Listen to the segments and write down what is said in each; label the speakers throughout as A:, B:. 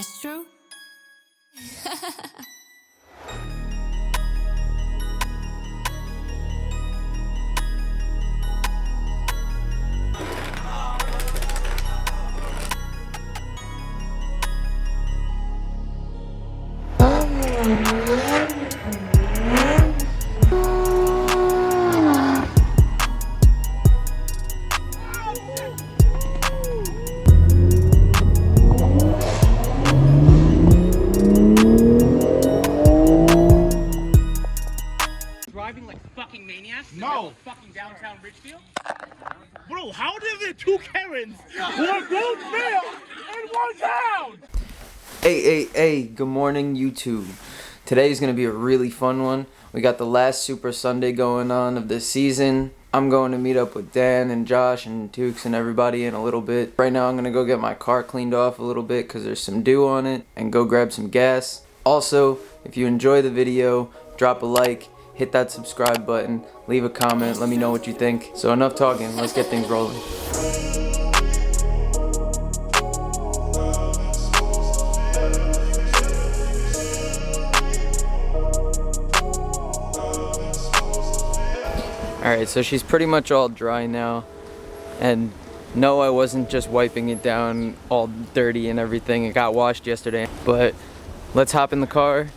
A: That's true.
B: Driving like fucking maniacs?
C: No.
B: Fucking downtown Richfield?
C: Bro, how did there 2 Karens who are both male in one town?
D: Hey, good morning YouTube. Today's gonna be a really fun one. We got the last Supra Sunday going on of this season. I'm going to meet up with Dan and Josh and Tukes and everybody in a little bit. Right now I'm gonna go get my car cleaned off a little bit because there's some dew on it, and go grab some gas. Also, if you enjoy the video, drop a like, hit that subscribe button, leave a comment, let me know what you think. So enough talking, let's get things rolling. Alright, so she's pretty much all dry now, and no, I wasn't just wiping it down all dirty and everything. It got washed yesterday. But let's hop in the car,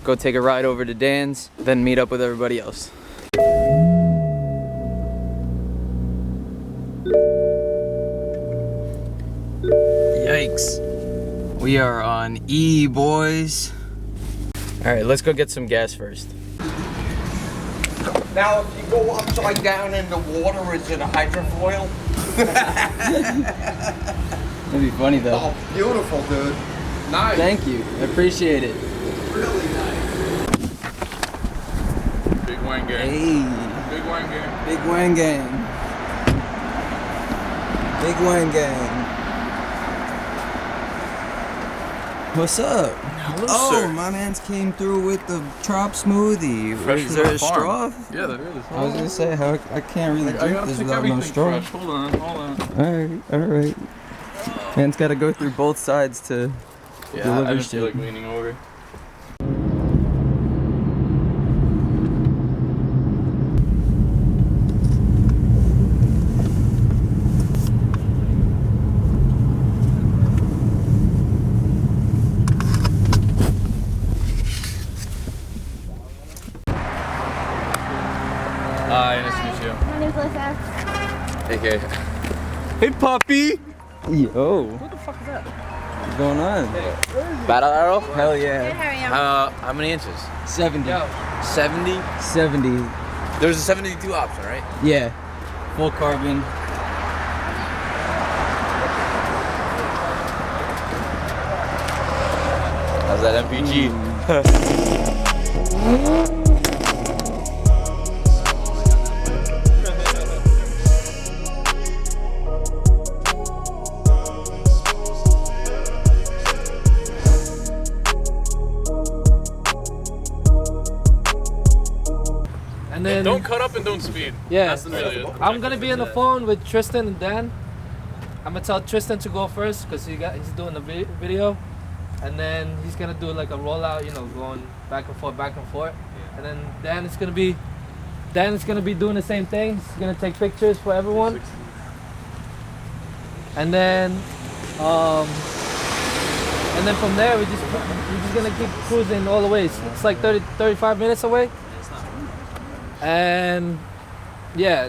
D: go take a ride over to Dan's, then meet up with everybody else. Yikes. We are on E, boys. Alright, let's go get some gas first.
E: Now, if you go upside down in the water, is it a hydrofoil?
D: That'd be funny though.
E: Oh, beautiful, dude. Nice.
D: Thank you, I appreciate it.
E: Really nice.
C: Big Wang gang.
D: Hey.
C: Big Wang gang.
D: Big Wang gang. Big Wang gang. What's up?
C: Hello,
D: Oh,
C: sir.
D: my man's came through with the trop smoothie.
C: Fresh
D: Is
C: from
D: there
C: the
D: a
C: farm.
D: straw?
C: Yeah, there is.
D: I was gonna say, how I can't really
C: I
D: drink
C: gotta
D: this
C: pick
D: without no
C: everything
D: straw.
C: fresh. Hold on.
D: Alright. Man's gotta go through both sides to
C: Yeah, I
D: deliver
C: just feel
D: shit.
C: like leaning over. Hi, nice to meet you.
F: My name's Lisa.
C: Hey, Kay.
D: Hey, puppy! Yo.
B: What the fuck is that?
D: What's going on?
C: Battle arrow?
D: Hell
F: Good,
D: yeah.
F: how are you?
C: How many inches?
D: 70.
C: 70?
D: 70.
C: There's a 72 option, right?
D: Yeah. Full carbon.
C: How's that MPG?
G: And then
C: Don't cut up and don't speed.
G: yeah,
C: That's really it.
G: I'm gonna be on the phone with Tristan and Dan. I'm gonna tell Tristan to go first because he's doing the video, and then he's gonna do like a rollout, you know, going back and forth. And then Dan is gonna be doing the same thing. He's gonna take pictures for everyone. And then from there we're just gonna keep cruising all the way. It's like 35 minutes away. And yeah,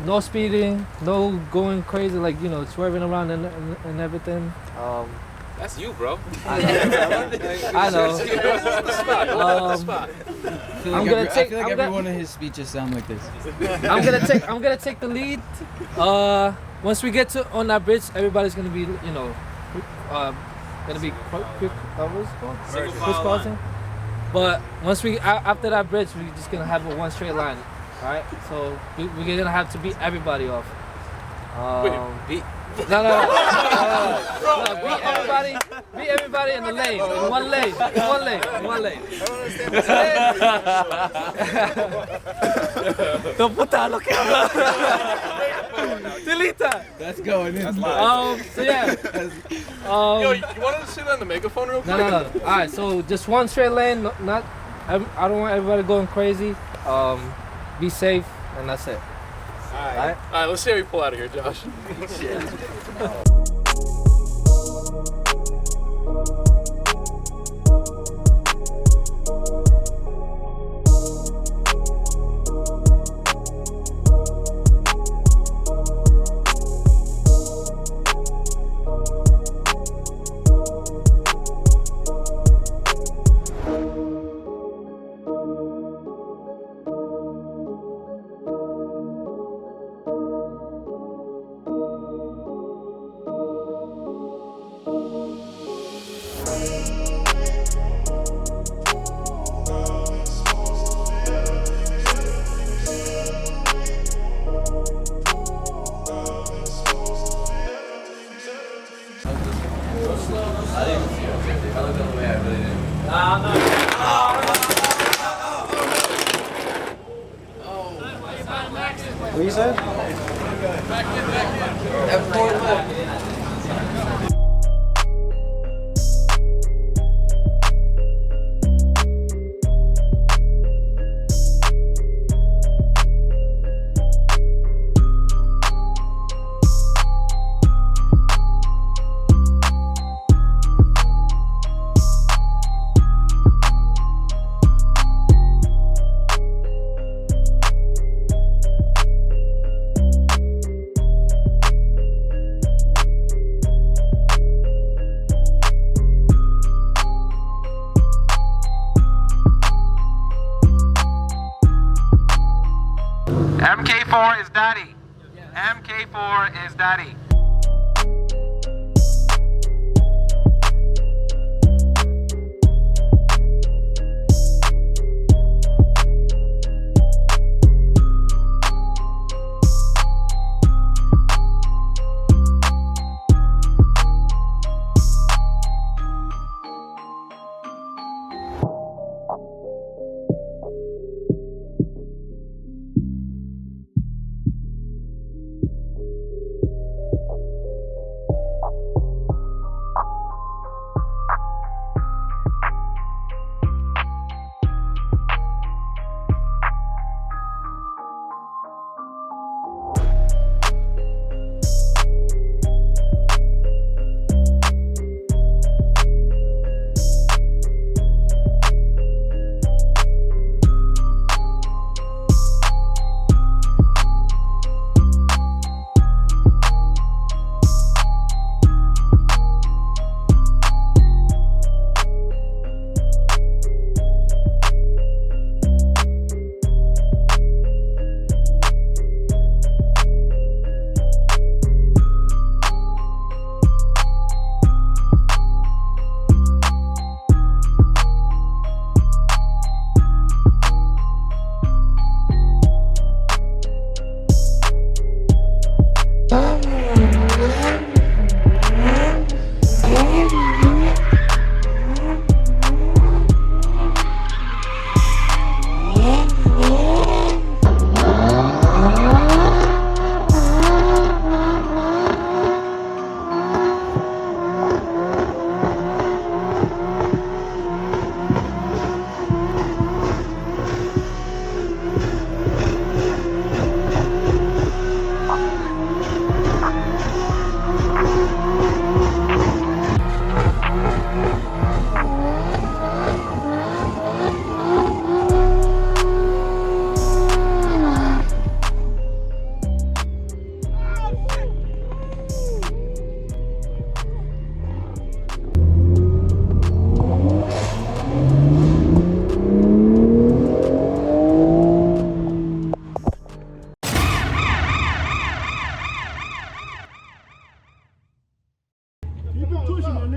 G: no speeding, no going crazy, like, you know, swerving around and everything.
C: That's you, bro.
G: I know. I'm gonna take.
D: I feel like every one of his speeches sound like this.
G: I'm gonna take the lead. Once we get on that bridge, everybody's gonna be, you know, gonna be quick. What's it called? Crisscrossing. But once after that bridge, we're just gonna have a one straight line, all right? So we're gonna have to beat everybody off. No. Beat everybody in the lane. In one lane. The puta lo que Delita.
A: That's going in.
G: So yeah.
A: Yo, you wanted to sit on the megaphone real quick?
G: No. Alright, so just one straight lane, not I don't want everybody going crazy. Be safe, and that's it. Alright,
A: let's see how we pull out of here, Josh.
D: What you said?
E: MK4 is daddy. MK4 is daddy.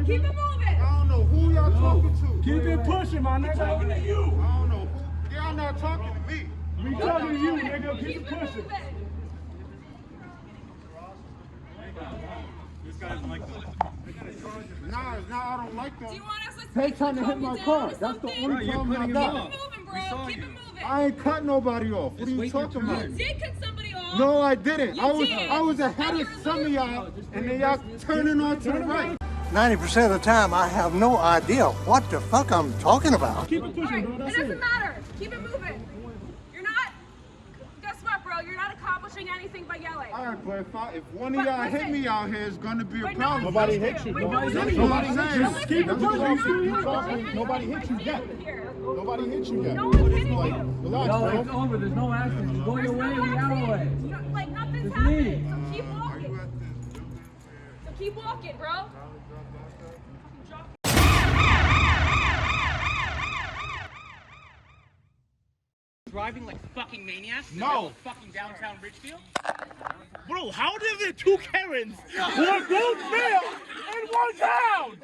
F: Keep it moving.
C: I don't know who y'all talking to.
F: Keep it pushing, my nigga. Talking to you.
C: I don't know. Y'all not talking to me.
F: We talking to you, nigga. Keep it pushing. Nah, I don't like them.
H: Do you want us to
F: They trying to hit my car. That's the only problem I got.
H: Keep it moving, bro. Keep it moving.
F: I ain't cut nobody off. What are you talking about?
H: You did cut somebody off.
F: No, I didn't.
H: You
F: I was ahead of some of y'all, and then y'all turning on to the right.
I: 90% of the time, I have no idea what the fuck I'm talking about.
F: Keep it pushing, bro.
H: It
F: That's
H: doesn't
F: it.
H: matter. Keep it moving. You're not. Guess what, bro? You're not accomplishing anything by yelling.
F: All right, but if one of y'all hit me out here, it's gonna be a
H: But
F: problem.
H: nobody hit you.
F: Nobody hit you. Nobody hit you yet. Nobody hit you yet.
H: No one's hitting you.
F: Relax,
G: No,
F: bro.
G: it's over. There's no action. Just go your way in the alleyway.
H: Like nothing's
G: Just
H: happening.
G: leave.
H: So keep walking. So keep walking, bro.
B: Driving like fucking maniacs.
C: No.
B: Fucking downtown Richfield.
C: Bro, how did the two Karens were both there and one down?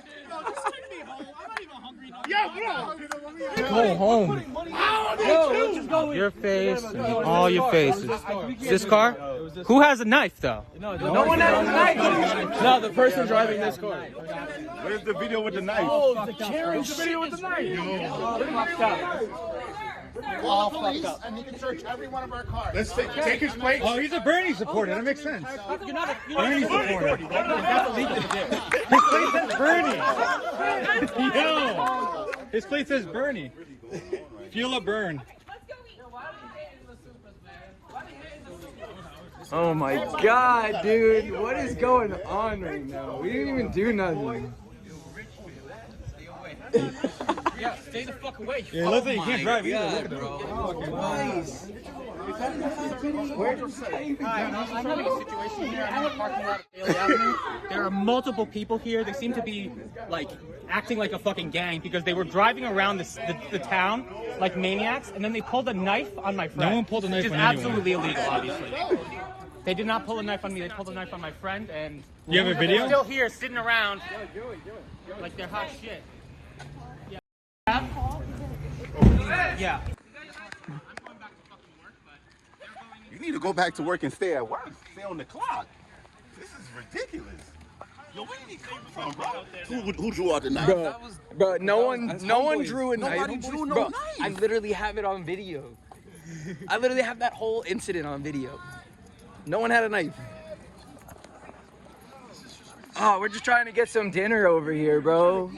C: Yeah, bro.
J: Go home.
C: How did you?
J: Your face, all your faces. This car? Who has a knife though?
G: No one has a knife.
J: No, the person driving this car.
C: Where's the video with the knife?
G: Oh, the Karen video with the knife.
I: Call police and he can search every one of our cars.
C: Let's take his plate.
J: Oh, he's a Bernie supporter. That makes sense.
B: You're not a
J: Bernie supporter. His plate says Bernie. Yo, his plate says Bernie. Feel a burn.
D: Oh my god, dude. What is going on right now? We didn't even do nothing.
B: Yeah, stay the fuck away.
J: Yeah, it looks like you can't drive either.
B: I'm having a situation here. I'm in the parking lot of Bailey Avenue. There are multiple people here. They seem to be like acting like a fucking gang because they were driving around the town like maniacs, and then they pulled a knife on my friend.
J: No one pulled a knife
B: which is
J: on anyone.
B: absolutely illegal, obviously. They did not pull a knife on me. They pulled a knife on my friend, and
J: You have a video?
B: they're still here sitting around like they're hot shit. Yeah.
C: You need to go back to work and stay at work. Stay on the clock. This is ridiculous. Yo, where did he come from, bro? Who drew out the knife?
D: Bro, no one drew a knife.
C: Nobody drew no
D: Bro,
C: knife.
D: I literally have it on video. I literally have that whole incident on video. No one had a knife. Oh, we're just trying to get some dinner over here, bro.